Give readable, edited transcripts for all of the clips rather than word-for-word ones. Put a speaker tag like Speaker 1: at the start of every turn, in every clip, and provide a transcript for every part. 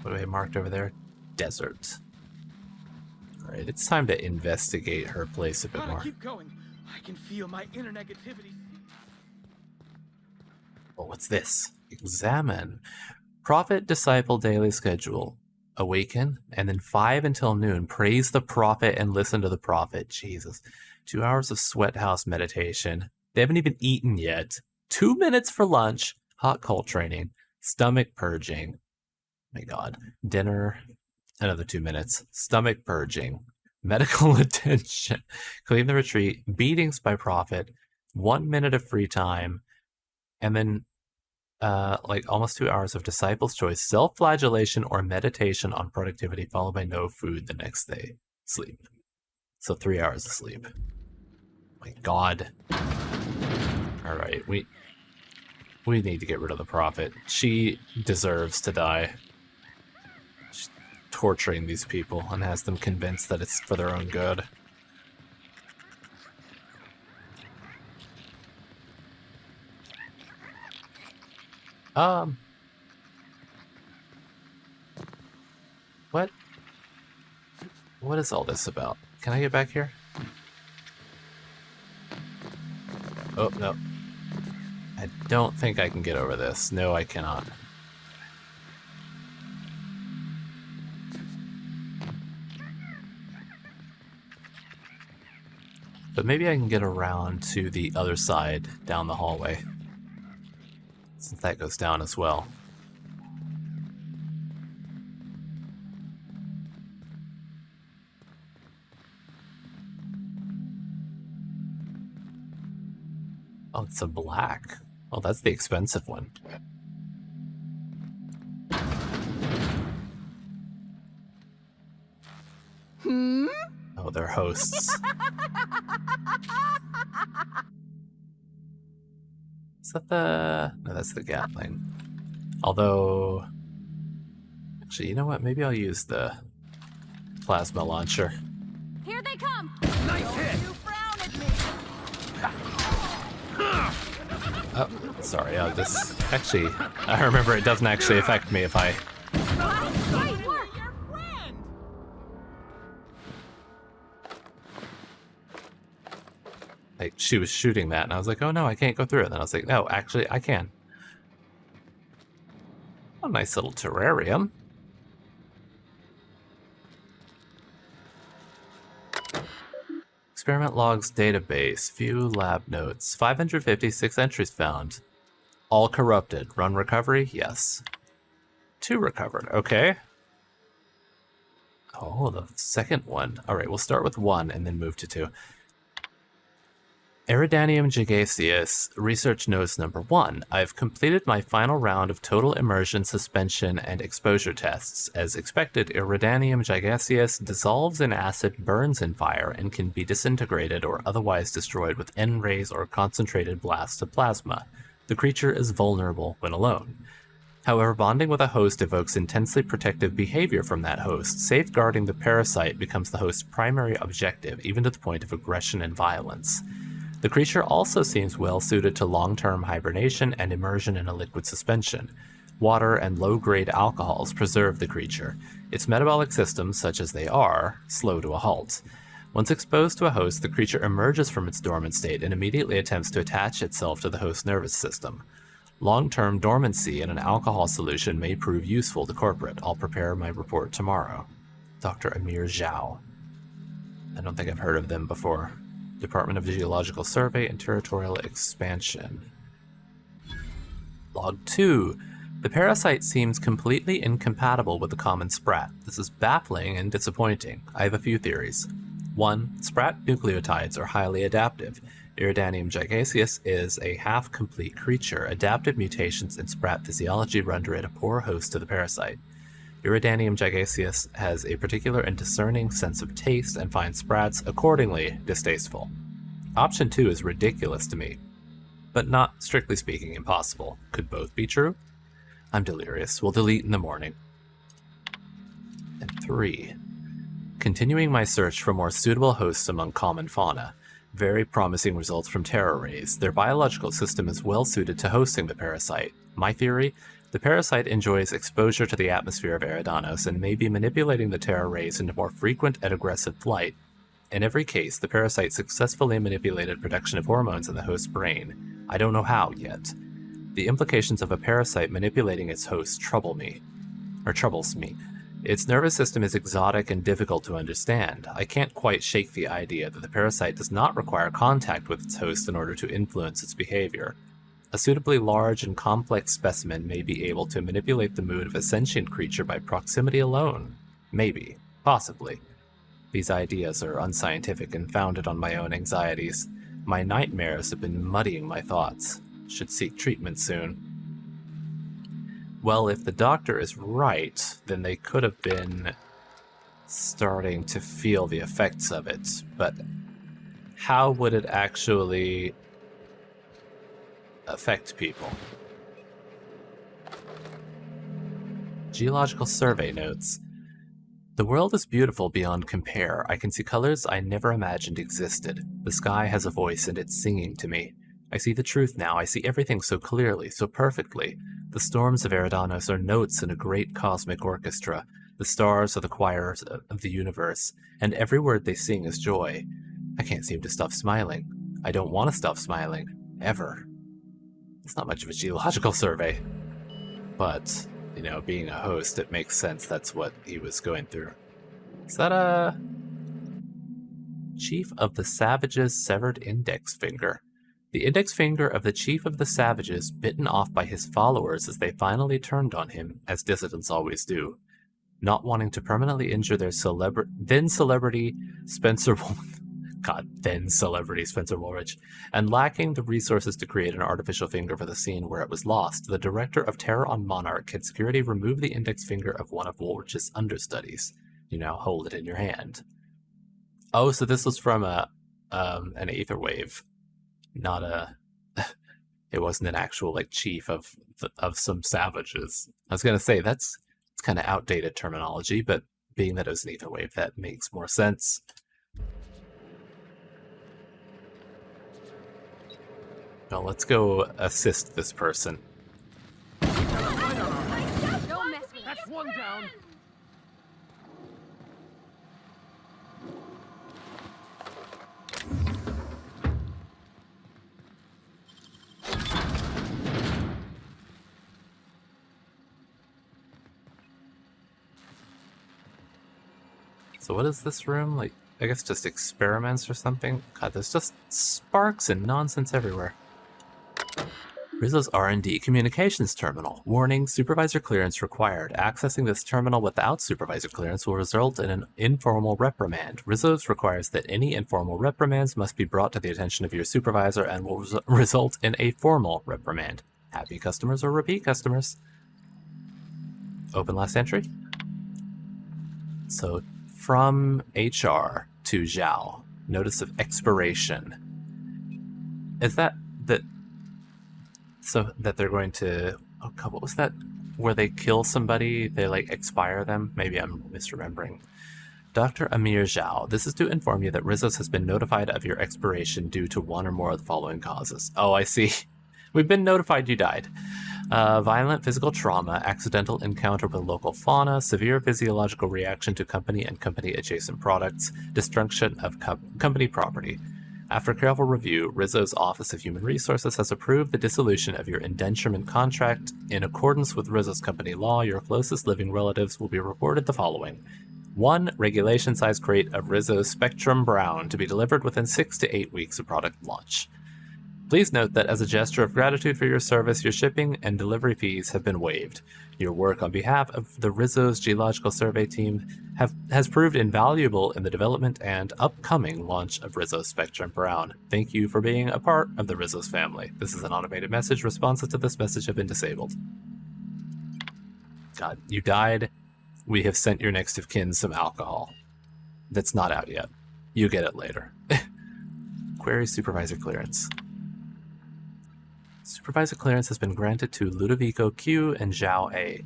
Speaker 1: What do I have marked over there? Desert. Alright, it's time to investigate her place a bit more.
Speaker 2: Keep going. I can feel my inner negativity.
Speaker 1: Oh, what's this? Examine. Prophet disciple daily schedule. Awaken, and then 5 until noon. Praise the prophet and listen to the prophet. Jesus. 2 hours of sweat house meditation. They haven't even eaten yet. 2 minutes for lunch. Hot cold training. Stomach purging. My God. Dinner. Another 2 minutes. Stomach purging. Medical attention. Clean the retreat. Beatings by prophet. 1 minute of free time. And then like almost 2 hours of disciple's choice, self-flagellation or meditation on productivity, followed by no food the next day. Sleep. So 3 hours of sleep. My God. All right, we need to get rid of the prophet. She deserves to die. She's torturing these people and has them convinced that it's for their own good. What is all this about? Can I get back here? Oh, no. I don't think I can get over this. No, I cannot. But maybe I can get around to the other side down the hallway, since that goes down as well. Oh, it's a black. Oh, that's the expensive one. Oh, they're hosts. Is that the... No, that's the Gatling. Although... Actually, you know what? Maybe I'll use the plasma launcher.
Speaker 3: Here they come!
Speaker 2: Nice hit!
Speaker 3: You frown at me!
Speaker 1: Oh, sorry, I'll just... Actually, I remember it doesn't actually affect me if I...
Speaker 3: Great work!
Speaker 2: Your friend!
Speaker 1: Like, she was shooting that, and I was like, oh no, I can't go through it. And then I was like, no, actually, I can. Oh, nice little terrarium. Experiment logs database. View lab notes. 556 entries found. All corrupted. Run recovery? Yes. 2 recovered. Okay. Oh, the second one. Alright, we'll start with 1 and then move to 2. Iridanium gigaceus, research notes number 1. I've completed my final round of total immersion, suspension, and exposure tests. As expected, Iridanium gigaceus dissolves in acid, burns in fire, and can be disintegrated or otherwise destroyed with N-rays or concentrated blasts of plasma. The creature is vulnerable when alone. However, bonding with a host evokes intensely protective behavior from that host. Safeguarding the parasite becomes the host's primary objective, even to the point of aggression and violence. The creature also seems well suited to long-term hibernation and immersion in a liquid suspension. Water and low-grade alcohols preserve the creature. Its metabolic systems, such as they are, slow to a halt. Once exposed to a host, the creature emerges from its dormant state and immediately attempts to attach itself to the host's nervous system. Long-term dormancy in an alcohol solution may prove useful to corporate. I'll prepare my report tomorrow. Dr. Amir Zhao. I don't think I've heard of them before. Department of Geological Survey and Territorial Expansion. Log 2. The parasite seems completely incompatible with the common sprat. This is baffling and disappointing. I have a few theories. 1. Sprat nucleotides are highly adaptive. Iridanium gigaceus is a half-complete creature. Adaptive mutations in sprat physiology render it a poor host to the parasite. Iridanium gigaceus has a particular and discerning sense of taste and finds sprats accordingly distasteful. Option 2 is ridiculous to me, but not, strictly speaking, impossible. Could both be true? I'm delirious. We'll delete in the morning. And 3. Continuing my search for more suitable hosts among common fauna. Very promising results from terror rays. Their biological system is well suited to hosting the parasite. My theory? The parasite enjoys exposure to the atmosphere of Eridanos and may be manipulating the Terra rays into more frequent and aggressive flight. In every case, the parasite successfully manipulated production of hormones in the host's brain. I don't know how yet. The implications of a parasite manipulating its host troubles me. Its nervous system is exotic and difficult to understand. I can't quite shake the idea that the parasite does not require contact with its host in order to influence its behavior. A suitably large and complex specimen may be able to manipulate the mood of a sentient creature by proximity alone. Maybe. Possibly. These ideas are unscientific and founded on my own anxieties. My nightmares have been muddying my thoughts. Should seek treatment soon. Well, if the doctor is right, then they could have been starting to feel the effects of it. But how would it actually affect people? Geological survey notes. The world is beautiful beyond compare. I can see colors I never imagined existed. The sky has a voice and it's singing to me. I see the truth now. I see everything so clearly, so perfectly. The storms of Eridanos are notes in a great cosmic orchestra. The stars are the choirs of the universe, and every word they sing is joy. I can't seem to stop smiling. I don't want to stop smiling. Ever. It's not much of a geological survey. But, you know, being a host, it makes sense that's what he was going through. Is that a Chief of the Savages' severed index finger? The index finger of the Chief of the Savages bitten off by his followers as they finally turned on him, as dissidents always do. Not wanting to permanently injure their then celebrity Spencer Woolrich, and lacking the resources to create an artificial finger for the scene where it was lost, the director of Terror on Monarch had security remove the index finger of one of Woolrich's understudies. You now hold it in your hand. Oh, so this was from an aether wave. Not it wasn't an actual like chief of some savages. I was gonna say it's kind of outdated terminology, but being that it was an aether wave, that makes more sense. Well, let's go assist this person.
Speaker 3: Don't mess me.
Speaker 2: That's one down.
Speaker 1: So what is this room? Like, I guess just experiments or something? God, there's just sparks and nonsense everywhere. Rizzo's R&D communications terminal. Warning, supervisor clearance required. Accessing this terminal without supervisor clearance will result in an informal reprimand. Rizzo's requires that any informal reprimands must be brought to the attention of your supervisor and will result in a formal reprimand. Happy customers or repeat customers. Open last entry. So, from HR to Zhao. Notice of expiration. Is that so that they're going to... Oh God, what was that? Where they kill somebody, they like expire them? Maybe I'm misremembering. Dr. Amir Zhao, this is to inform you that Rizzo's has been notified of your expiration due to one or more of the following causes. Oh, I see. We've been notified you died. Violent physical trauma, accidental encounter with local fauna, severe physiological reaction to company and company-adjacent products, destruction of company property. After careful review, Rizzo's Office of Human Resources has approved the dissolution of your indenturement contract. In accordance with Rizzo's company law, your closest living relatives will be reported the following. 1. Regulation-sized crate of Rizzo's Spectrum Brown to be delivered within 6 to 8 weeks of product launch. Please note that as a gesture of gratitude for your service, your shipping and delivery fees have been waived. Your work on behalf of the Rizzo's Geological Survey team has proved invaluable in the development and upcoming launch of Rizzo's Spectrum Brown. Thank you for being a part of the Rizzo's family. This is an automated message. Responses to this message have been disabled. God, you died. We have sent your next of kin some alcohol. That's not out yet. You get it later. Query supervisor clearance. Supervisor clearance has been granted to Ludovico Q and Zhao A.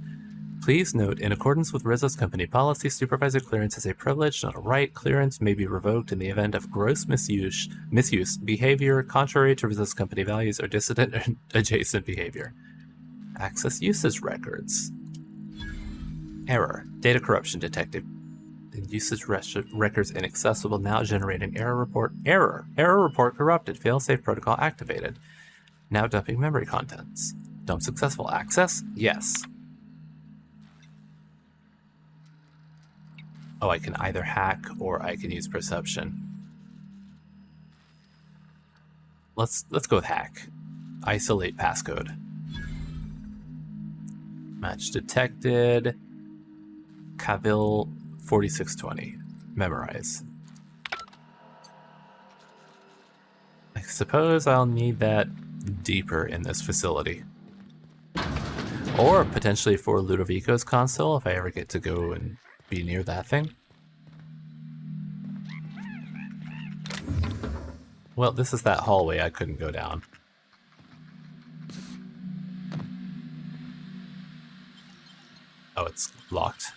Speaker 1: Please note, in accordance with Rizzo's company policy, supervisor clearance is a privilege, not a right. Clearance may be revoked in the event of gross misuse, behavior contrary to Rizzo's company values, or dissident or adjacent behavior. Access usage records. Error. Data corruption detected. Usage records inaccessible. Now generating error report. Error. Error report corrupted. Failsafe protocol activated. Now dumping memory contents. Dump successful. Access? Yes. Oh, I can either hack or I can use perception. Let's go with hack. Isolate passcode. Match detected. Cavill 4620. Memorize. I suppose I'll need that deeper in this facility. Or potentially for Ludovico's console if I ever get to go and be near that thing. Well, this is that hallway I couldn't go down. Oh, it's locked.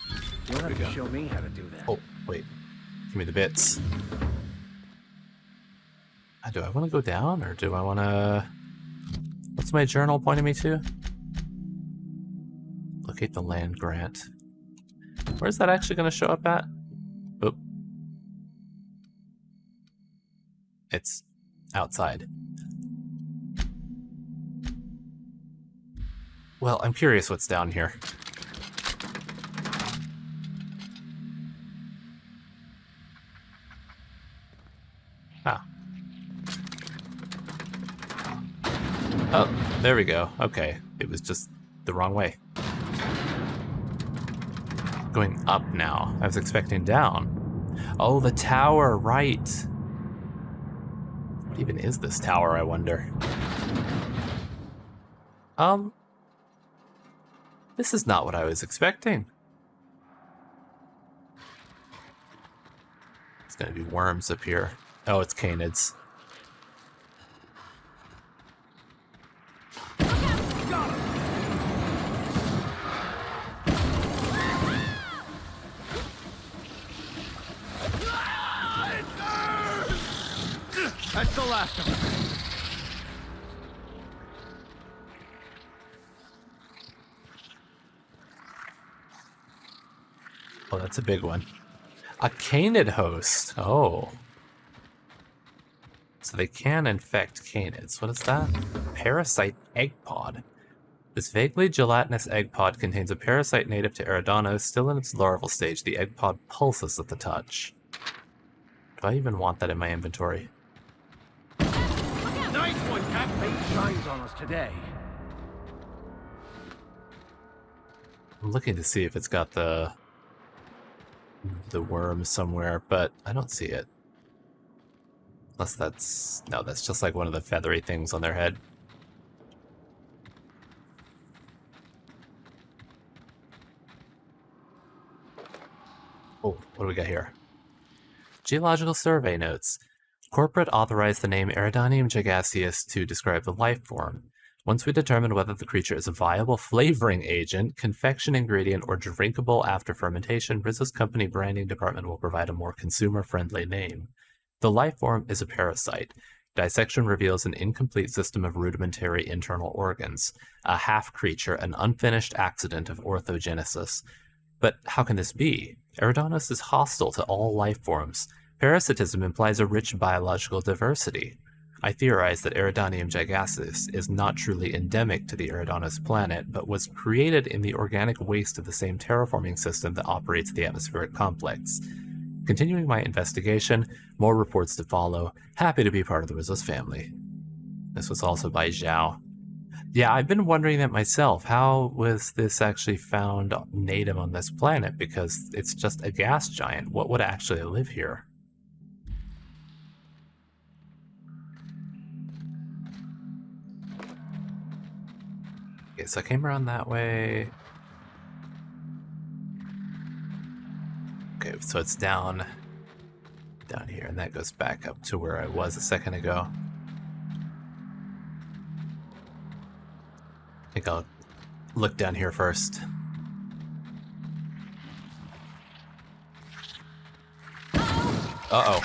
Speaker 2: You'll have to show me how to do that.
Speaker 1: Oh, wait. Give me the bits. Do I want to go down or do I want to... What's my journal pointing me to? Locate the land grant. Where's that actually going to show up at? Oop. It's outside. Well, I'm curious what's down here. Ah. Oh, there we go. Okay, it was just the wrong way. Going up now. I was expecting down. Oh, the tower, right. What even is this tower, I wonder? This is not what I was expecting. It's gonna be worms up here. Oh, it's canids.
Speaker 2: That's the last of them.
Speaker 1: Oh, that's a big one. A canid host. Oh. So they can infect canids. What is that? Parasite egg pod. This vaguely gelatinous egg pod contains a parasite native to Eridanos, still in its larval stage. The egg pod pulses at the touch. Do I even want that in my inventory?
Speaker 2: Nice one, Cap. Fate shines on us today.
Speaker 1: I'm looking to see if it's got the worm somewhere, but I don't see it. Unless that's... No, that's just like one of the feathery things on their head. Oh, what do we got here? Geological survey notes. Corporate authorized the name Eridanium gigaseus to describe the life form. Once we determine whether the creature is a viable flavoring agent, confection ingredient, or drinkable after fermentation, Rizzo's company branding department will provide a more consumer-friendly name. The life form is a parasite. Dissection reveals an incomplete system of rudimentary internal organs, a half-creature, an unfinished accident of orthogenesis. But how can this be? Eridanos is hostile to all life forms. Parasitism implies a rich biological diversity. I theorize that Eridanium gigaseus is not truly endemic to the Eridanos planet, but was created in the organic waste of the same terraforming system that operates the atmospheric complex. Continuing my investigation, more reports to follow. Happy to be part of the Rizzo's family. This was also by Zhao. Yeah, I've been wondering that myself. How was this actually found native on this planet? Because it's just a gas giant. What would actually live here? Okay, so I came around that way. Okay, so it's down here, and that goes back up to where I was a second ago. I think I'll look down here first. Uh-oh.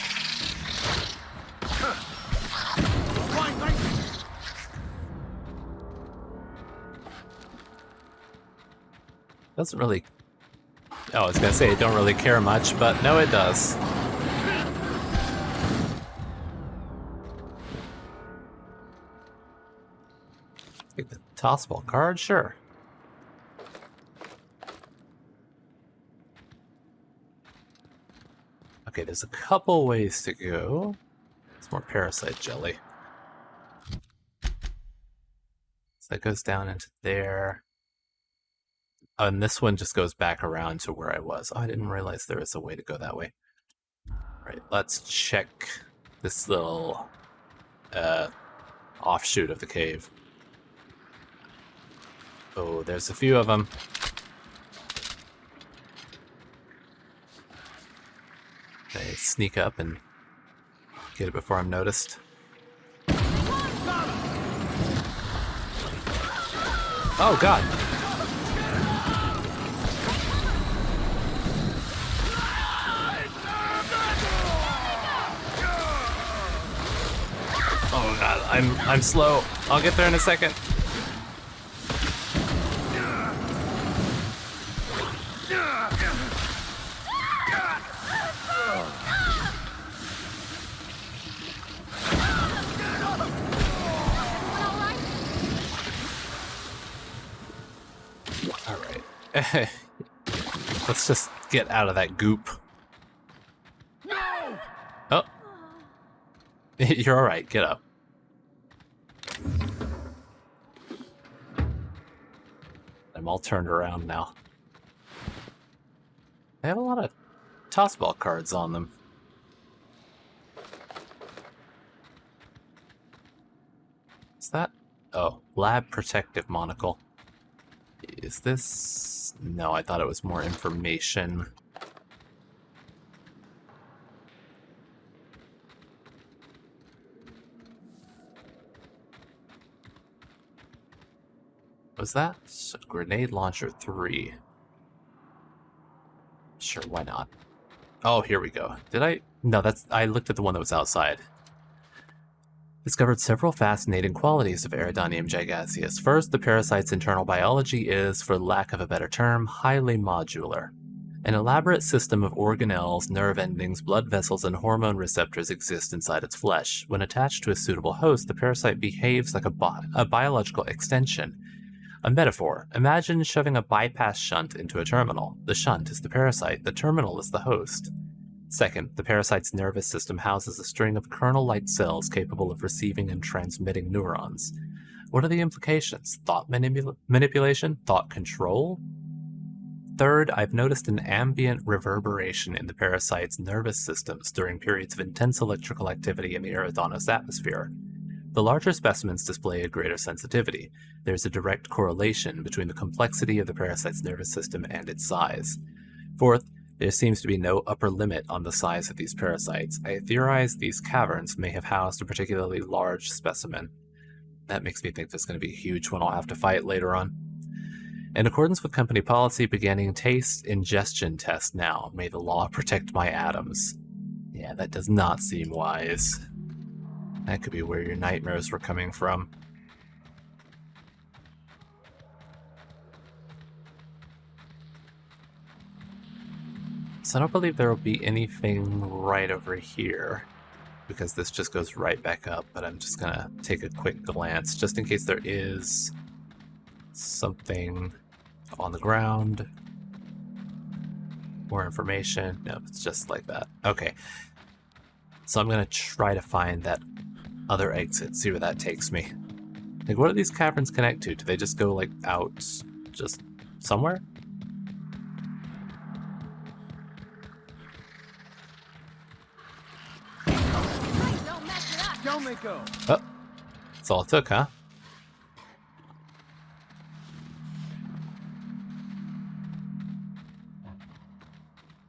Speaker 1: Doesn't really... Oh, I was gonna say it don't really care much, but no, it does. Take the tossball card, sure. Okay, there's a couple ways to go. It's more parasite jelly. So that goes down into there. Oh, and this one just goes back around to where I was. Oh, I didn't realize there was a way to go that way. Right, let's check this little offshoot of the cave. Oh, there's a few of them. They sneak up and get it before I'm noticed. Oh, God. Oh, God. I'm slow. I'll get there in a second. Let's just get out of that goop.
Speaker 2: No!
Speaker 1: Oh. You're alright, get up. I'm all turned around now. They have a lot of tossball cards on them. What's that? Oh, lab protective monocle. Is this... No, I thought it was more information. Was that grenade launcher 3? Sure, why not? Oh, here we go. Did I? No, I looked at the one that was outside. Discovered several fascinating qualities of Eridanium gigaseus. First, the parasite's internal biology is, for lack of a better term, highly modular. An elaborate system of organelles, nerve endings, blood vessels, and hormone receptors exist inside its flesh. When attached to a suitable host, the parasite behaves like a biological extension. A metaphor. Imagine shoving a bypass shunt into a terminal. The shunt is the parasite, the terminal is the host. Second, the parasite's nervous system houses a string of kernel-like cells capable of receiving and transmitting neurons. What are the implications? Thought manipulation? Thought control? Third, I've noticed an ambient reverberation in the parasite's nervous systems during periods of intense electrical activity in the Eridanos atmosphere. The larger specimens display a greater sensitivity. There's a direct correlation between the complexity of the parasite's nervous system and its size. Fourth, there seems to be no upper limit on the size of these parasites. I theorize these caverns may have housed a particularly large specimen. That makes me think there's going to be a huge one I'll have to fight later on. In accordance with company policy, beginning taste ingestion test now. May the law protect my atoms. Yeah, that does not seem wise. That could be where your nightmares were coming from. So I don't believe there will be anything right over here, because this just goes right back up, but I'm just gonna take a quick glance, just in case there is something on the ground. More information. No, it's just like that. Okay. So I'm gonna try to find that other exit, see where that takes me. Like, what do these caverns connect to? Do they just go, like, out just somewhere?
Speaker 2: Don't make go.
Speaker 1: Oh, that's all it took, huh?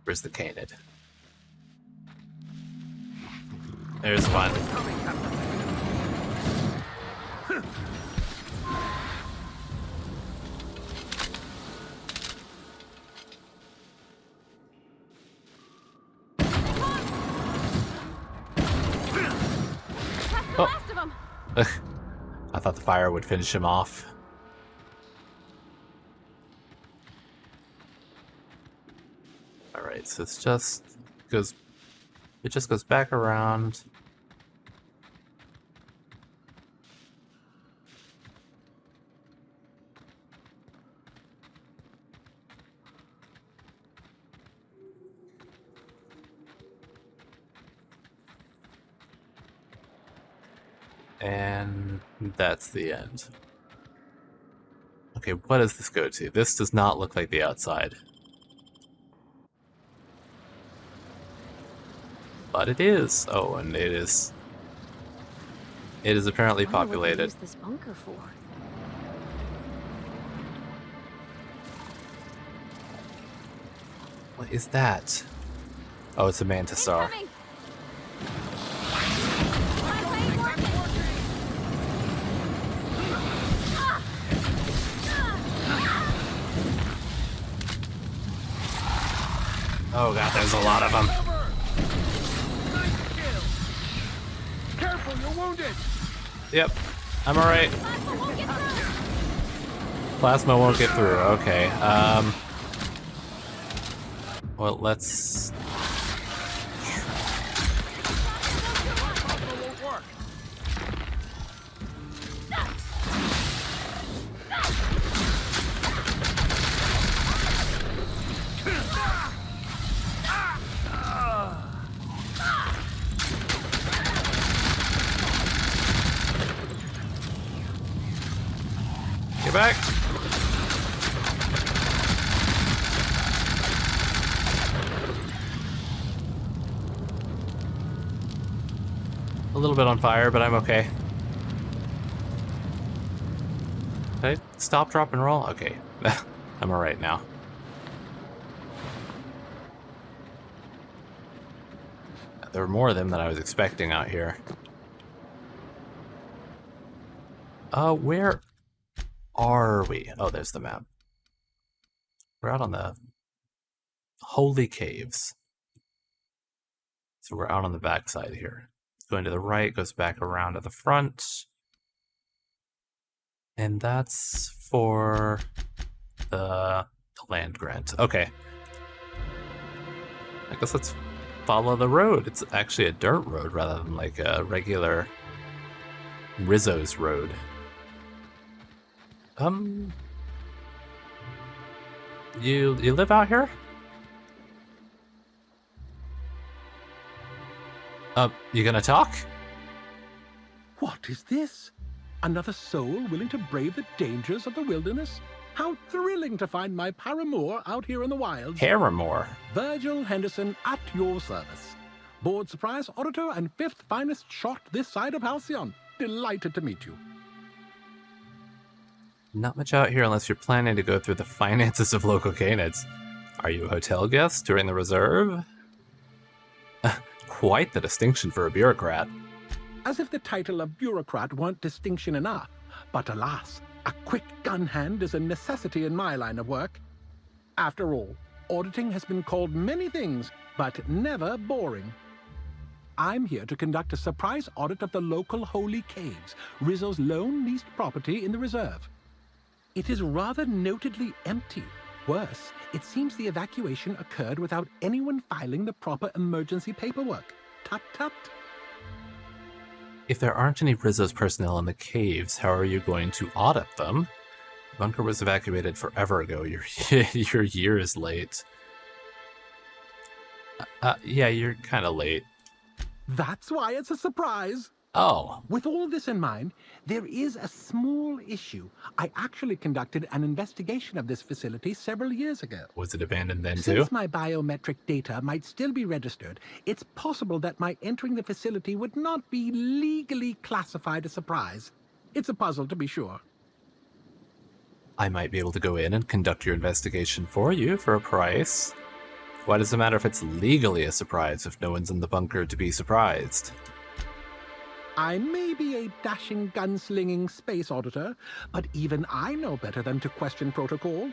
Speaker 1: Where's the canid? There's one.
Speaker 3: The last of them.
Speaker 1: I thought the fire would finish him off. Alright, so it just goes back around. And that's the end. Okay, what does this go to? This does not look like the outside. But it is. Oh, and it is. It is apparently
Speaker 3: I wonder what they
Speaker 1: populated.
Speaker 3: use this bunker for.
Speaker 1: What is that? Oh, it's a mantis star.
Speaker 3: Incoming!
Speaker 1: Oh god, there's a lot of them.
Speaker 2: Nice kill. Careful, you're wounded.
Speaker 1: Yep, I'm alright. Plasma won't get through. Okay. Well, let's.
Speaker 2: Plasma won't work.
Speaker 1: Get back. A little bit on fire, but I'm okay. Did I stop, drop, and roll? Okay. I'm alright now. There were more of them than I was expecting out here. Where are we? Oh, there's the map. We're out on the Holey Caves. So we're out on the backside here. Going to the right, goes back around to the front. And that's for the land grant. Okay. I guess let's follow the road. It's actually a dirt road rather than like a regular Rizzo's road. You live out here? You gonna talk?
Speaker 4: What is this? Another soul willing to brave the dangers of the wilderness? How thrilling to find my paramour out here in the wild.
Speaker 1: Paramore.
Speaker 4: Virgil Henderson at your service. Board surprise auditor and fifth finest shot this side of Halcyon. Delighted to meet you.
Speaker 1: Not much out here unless you're planning to go through the finances of local canids. Are you a hotel guest during the reserve? Quite the distinction for a bureaucrat.
Speaker 4: As if the title of bureaucrat weren't distinction enough. But alas, a quick gun hand is a necessity in my line of work. After all, auditing has been called many things, but never boring. I'm here to conduct a surprise audit of the local Holey Caves, Rizzo's lone leased property in the reserve. It is rather notedly empty. Worse, it seems the evacuation occurred without anyone filing the proper emergency paperwork. Tut tut.
Speaker 1: If there aren't any Rizzo's personnel in the caves, how are you going to audit them? The bunker was evacuated forever ago. You're years late. Yeah, you're kind of late.
Speaker 4: That's why it's a surprise.
Speaker 1: Oh.
Speaker 4: With all this in mind, there is a small issue. I actually conducted an investigation of this facility several years ago.
Speaker 1: Was it abandoned then, too?
Speaker 4: Since my biometric data might still be registered, it's possible that my entering the facility would not be legally classified a surprise. It's a puzzle, to be sure.
Speaker 1: I might be able to go in and conduct your investigation for you for a price. Why does it matter if it's legally a surprise if no one's in the bunker to be surprised?
Speaker 4: I may be a dashing, gunslinging space auditor, but even I know better than to question protocol.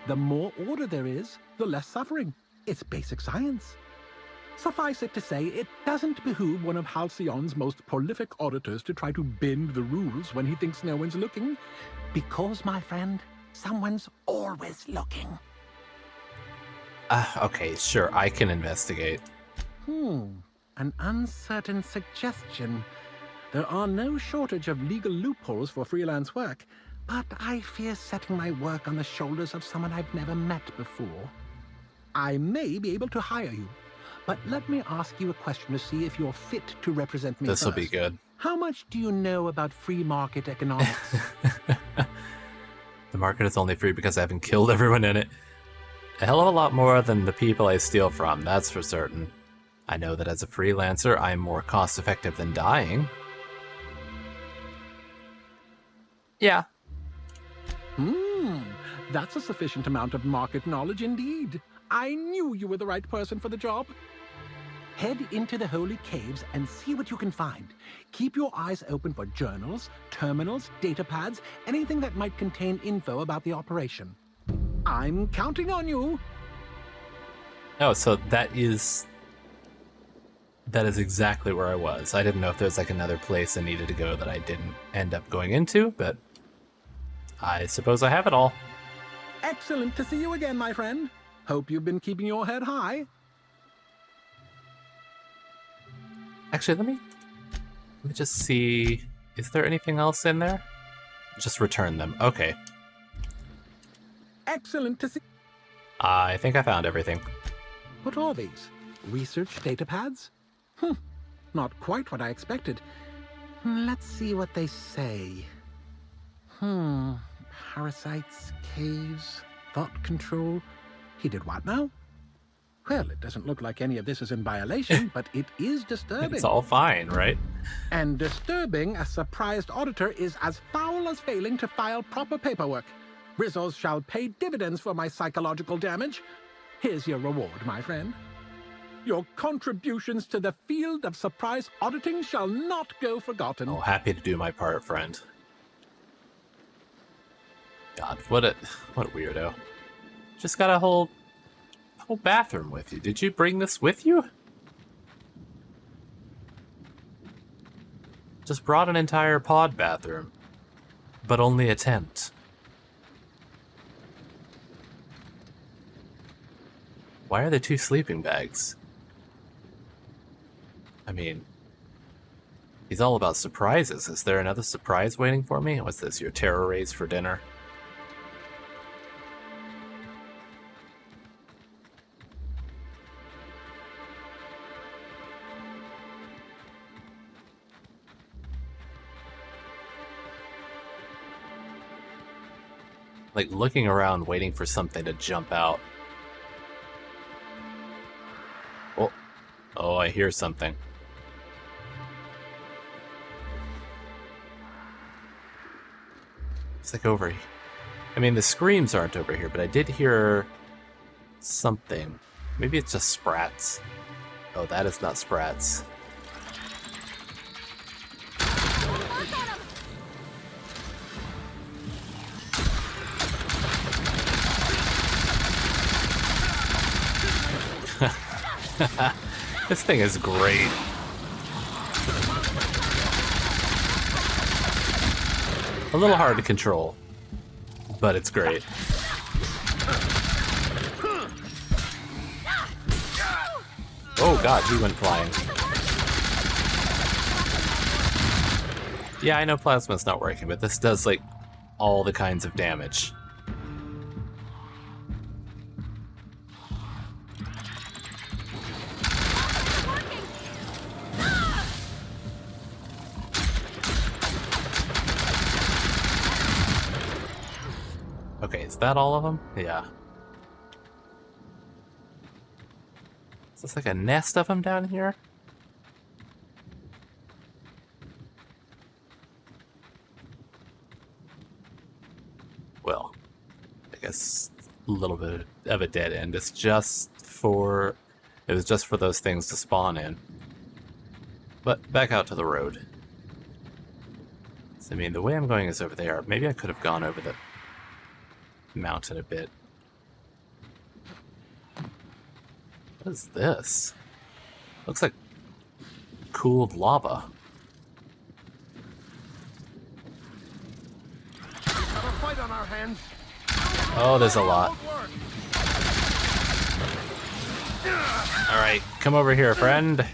Speaker 4: The more order there is, the less suffering. It's basic science. Suffice it to say, it doesn't behoove one of Halcyon's most prolific auditors to try to bend the rules when he thinks no one's looking. Because, my friend, someone's always looking.
Speaker 1: Okay, sure, I can investigate.
Speaker 4: An uncertain suggestion. There are no shortage of legal loopholes for freelance work, but I fear setting my work on the shoulders of someone I've never met before. I may be able to hire you, but let me ask you a question to see if you're fit to represent me.
Speaker 1: This will be
Speaker 4: first.
Speaker 1: good.
Speaker 4: How much do you know about free market economics?
Speaker 1: The market is only free because I haven't killed everyone in it. A hell of a lot more than the people I steal from, that's for certain. I know that as a freelancer, I'm more cost-effective than dying. Yeah.
Speaker 4: That's a sufficient amount of market knowledge indeed. I knew you were the right person for the job. Head into the Holey caves and see what you can find. Keep your eyes open for journals, terminals, data pads, anything that might contain info about the operation. I'm counting on you.
Speaker 1: Oh, so that is exactly where I was. I didn't know if there was like another place I needed to go that I didn't end up going into, but I suppose I have it all.
Speaker 4: Excellent to see you again, my friend. Hope you've been keeping your head high.
Speaker 1: Actually, let me just see. Is there anything else in there? Just return them. Okay.
Speaker 4: Excellent to see.
Speaker 1: I think I found everything.
Speaker 4: What are these? Research data pads? Not quite what I expected. Let's see what they say. Parasites, caves, thought control. He did what now? Well, it doesn't look like any of this is in violation, but it is disturbing.
Speaker 1: It's all fine, right?
Speaker 4: And disturbing a surprised auditor is as foul as failing to file proper paperwork. Rizos shall pay dividends for my psychological damage. Here's your reward, my friend. Your contributions to the field of surprise auditing shall not go forgotten.
Speaker 1: Oh, happy to do my part, friend. God, what a weirdo. Just got a whole bathroom with you. Did you bring this with you? Just brought an entire pod bathroom, but only a tent. Why are there 2 sleeping bags? I mean, he's all about surprises. Is there another surprise waiting for me? What's this, your terror rays for dinner? Like, looking around, waiting for something to jump out. Oh, I hear something. It's like over here. I mean, the screams aren't over here, but I did hear something. Maybe it's just sprats. Oh, that is not sprats. This thing is great. A little hard to control, but it's great. Oh god, he went flying. Yeah, I know plasma's not working, but this does like all the kinds of damage. Okay, is that all of them? Yeah. Is this like a nest of them down here? Well, I guess a little bit of a dead end. It was just for those things to spawn in. But back out to the road. So, I mean, the way I'm going is over there. Maybe I could have gone over the mountain a bit. What is this? Looks like cooled lava.
Speaker 2: Have a fight on our hands.
Speaker 1: Oh, there's a lot. Alright, come over here, friend.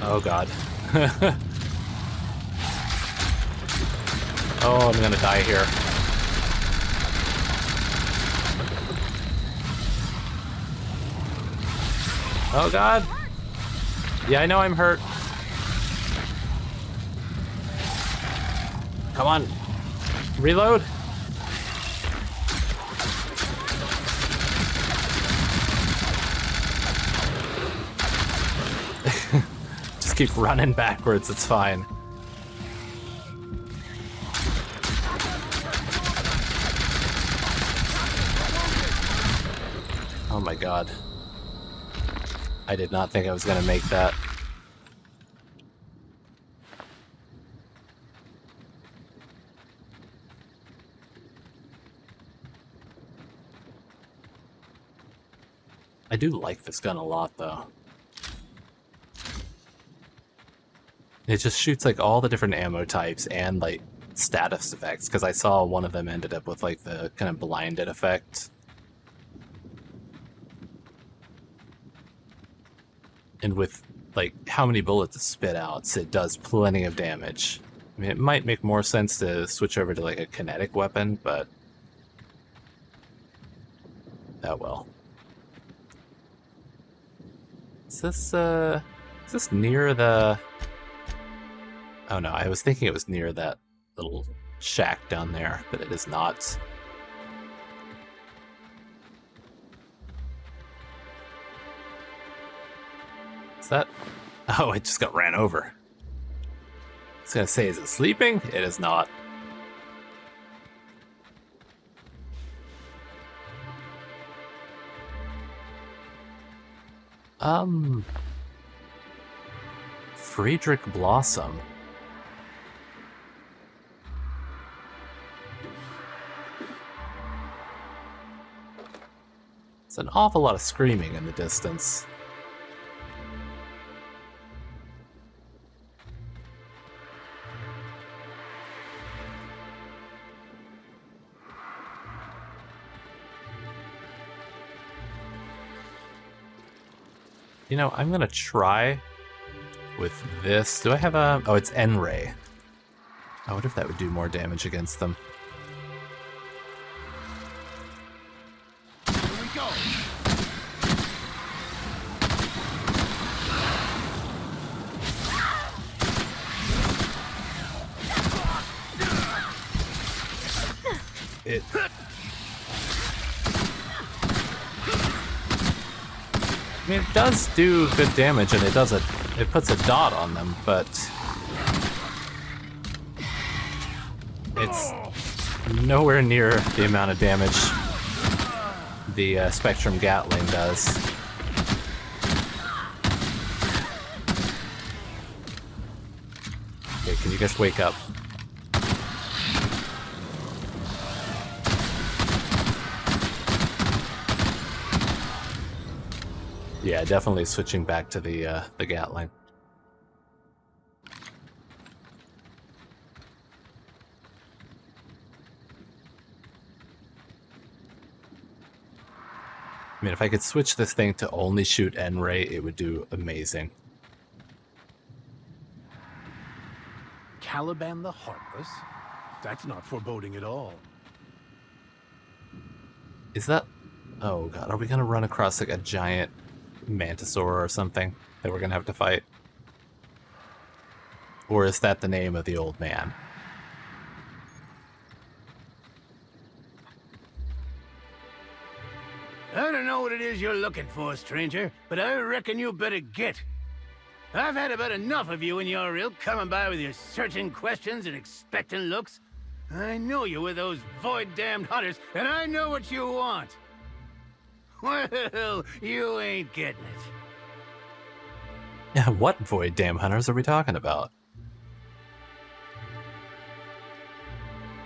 Speaker 1: Oh god. Oh, I'm gonna die here. Oh god. Yeah, I know I'm hurt. Come on. Reload. Just keep running backwards, it's fine. Oh my god. I did not think I was gonna make that. I do like this gun a lot, though. It just shoots like all the different ammo types and like status effects, because I saw one of them ended up with like the kind of blinded effect. And with like how many bullets it spit out, it does plenty of damage. I mean, it might make more sense to switch over to like a kinetic weapon, but oh well. Is this near the... Oh no, I was thinking it was near that little shack down there, but it is not. Is that... Oh, it just got ran over. I was gonna say, is it sleeping? It is not. Friedrich Blossom. It's an awful lot of screaming in the distance. You know, I'm gonna try with this. Do I have a... Oh, it's N-Ray. I wonder if that would do more damage against them.
Speaker 2: Here we go.
Speaker 1: It... I mean, it does do good damage, and it puts a dot on them, but it's nowhere near the amount of damage the Spectrum Gatling does. Okay, can you guys wake up? Yeah, definitely switching back to the Gatling. I mean, if I could switch this thing to only shoot N-Ray, it would do amazing.
Speaker 4: Caliban the Heartless? That's not foreboding at all.
Speaker 1: Is that... Oh god, are we gonna run across like a giant mantisaur or something that we're gonna have to fight? Or is that the name of the old man?
Speaker 2: I don't know what it is you're looking for, stranger, but I reckon you better get. I've had about enough of you and your ilk coming by with your searching questions and expectant looks. I know you with those void-damned hunters, and I know what you want. Well, you ain't getting it.
Speaker 1: Yeah, what void damn hunters are we talking about?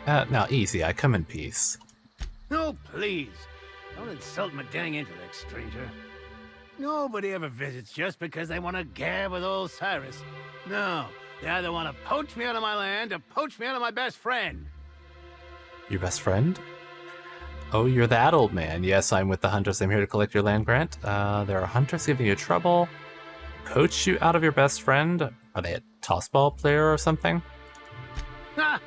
Speaker 1: Now, easy, I come in peace.
Speaker 2: Oh, please. Don't insult my dang intellect, stranger. Nobody ever visits just because they want to gab with old Cyrus. No, they either want to poach me out of my land or poach me out of my best friend.
Speaker 1: Your best friend? Oh, you're that old man. Yes, I'm with the hunters. I'm here to collect your land grant. There are hunters giving you trouble. Poach you out of your best friend? Are they a tossball player or something?
Speaker 2: Ha!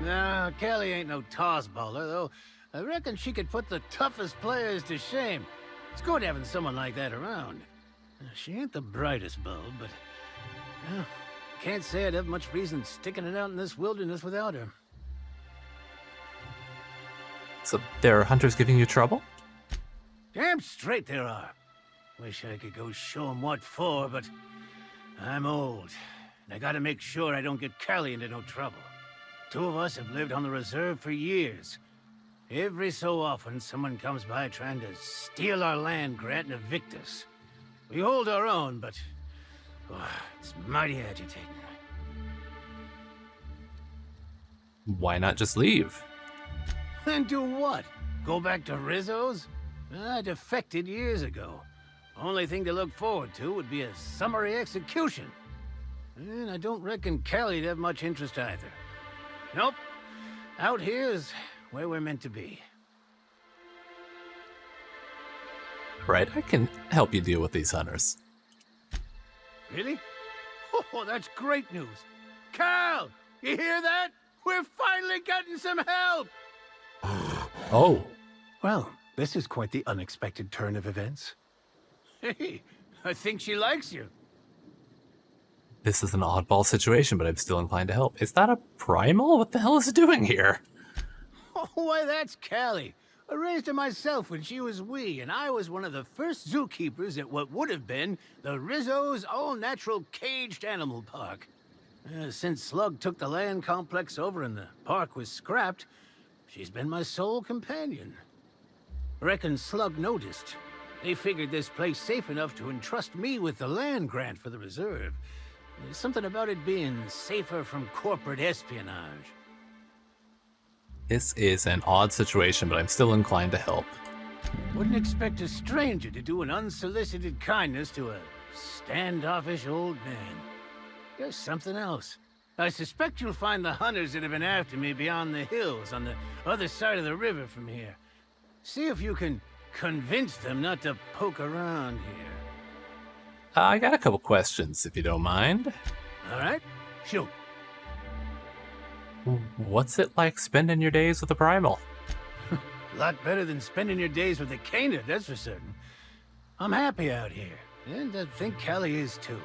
Speaker 2: No, Kelly ain't no toss baller, though. I reckon she could put the toughest players to shame. It's good having someone like that around. She ain't the brightest bulb, but... can't say I'd have much reason sticking it out in this wilderness without her.
Speaker 1: So there are hunters giving you trouble?
Speaker 2: Damn straight there are. Wish I could go show 'em what for, but... I'm old, and I gotta make sure I don't get Callie into no trouble. Two of us have lived on the reserve for years. Every so often, someone comes by trying to steal our land grant and evict us. We hold our own, but... it's mighty agitating.
Speaker 1: Why not just leave?
Speaker 2: And do what? Go back to Rizzo's? I defected years ago. Only thing to look forward to would be a summary execution. And I don't reckon Callie'd have much interest either. Nope. Out here's where we're meant to be.
Speaker 1: Right, I can help you deal with these hunters.
Speaker 2: Really? Oh, that's great news. Cal, you hear that? We're finally getting some help!
Speaker 1: Oh.
Speaker 4: Well, this is quite the unexpected turn of events.
Speaker 2: Hey, I think she likes you.
Speaker 1: This is an oddball situation, but I'm still inclined to help. Is that a primal? What the hell is it doing here?
Speaker 2: Oh, why, that's Callie. I raised her myself when she was wee, and I was one of the first zookeepers at what would have been the Rizzo's all-natural caged animal park. Since Slug took the land complex over and the park was scrapped, she's been my sole companion. Reckon Slug noticed. They figured this place safe enough to entrust me with the land grant for the reserve. There's something about it being safer from corporate espionage.
Speaker 1: This is an odd situation, but I'm still inclined to help.
Speaker 2: Wouldn't expect a stranger to do an unsolicited kindness to a standoffish old man. There's something else. I suspect you'll find the hunters that have been after me beyond the hills on the other side of the river from here. See if you can convince them not to poke around here.
Speaker 1: I got a couple questions, if you don't mind.
Speaker 2: All right? Shoot.
Speaker 1: What's it like spending your days with a primal?
Speaker 2: A lot better than spending your days with a caner, that's for certain. I'm happy out here, and I think Callie is too.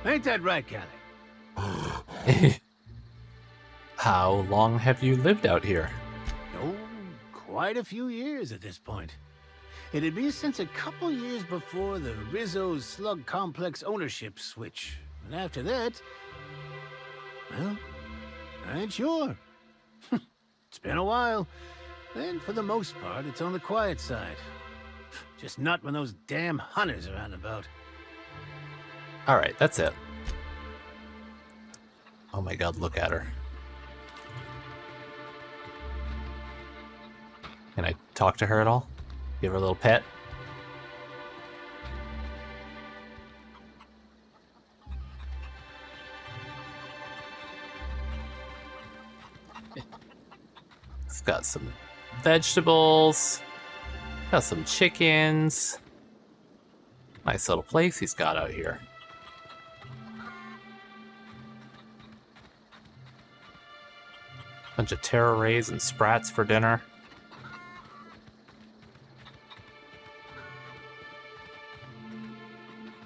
Speaker 2: Ain't that right, Callie?
Speaker 1: How long have you lived out here?
Speaker 2: Oh, quite a few years at this point. It'd be since a couple years before the Rizzo's Slug Complex ownership switch. And after that, well, I ain't sure. It's been a while. And for the most part, it's on the quiet side. Just not when those damn hunters are out and about.
Speaker 1: Alright, that's it. Oh my god, look at her. Can I talk to her at all? Give her a little pet? It's got some vegetables. Got some chickens. Nice little place he's got out here. Bunch of taro rays and sprats for dinner.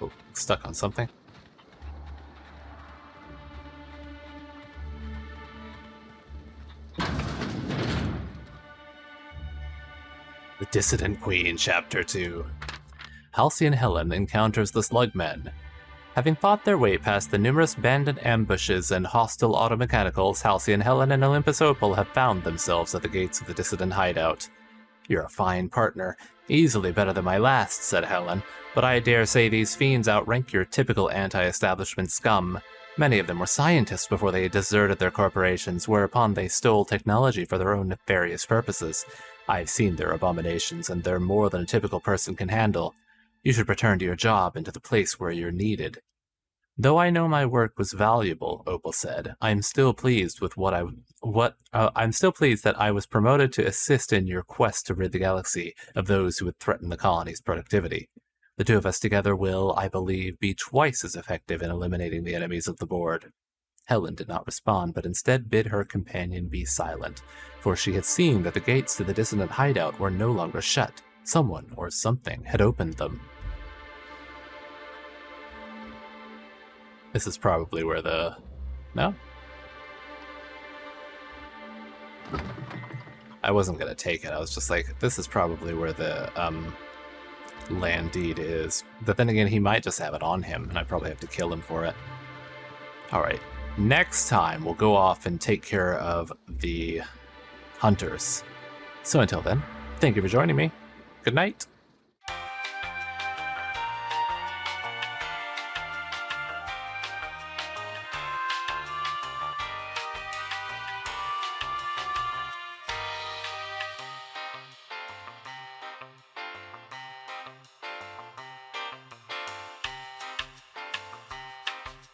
Speaker 1: Oh, stuck on something. The Dissident Queen, Chapter 2. Halcyon Helen encounters the Slugmen. Having fought their way past the numerous bandit ambushes and hostile automechanicals, Halcyon Helen and Olympus Opal have found themselves at the gates of the Dissident hideout. You're a fine partner, easily better than my last, said Helen, but I dare say these fiends outrank your typical anti-establishment scum. Many of them were scientists before they deserted their corporations, whereupon they stole technology for their own nefarious purposes. I've seen their abominations, and they're more than a typical person can handle. You should return to your job and to the place where you're needed. Though I know my work was valuable, Opal said, I'm still pleased that I was promoted to assist in your quest to rid the galaxy of those who would threaten the colony's productivity. The two of us together will, I believe, be twice as effective in eliminating the enemies of the board. Helen did not respond, but instead bid her companion be silent, for she had seen that the gates to the dissonant hideout were no longer shut. Someone or something had opened them. This is probably where the... No? I wasn't going to take it. I was just like, this is probably where the land deed is. But then again, he might just have it on him, and I probably have to kill him for it. Alright, next time we'll go off and take care of the hunters. So until then, thank you for joining me. Good night.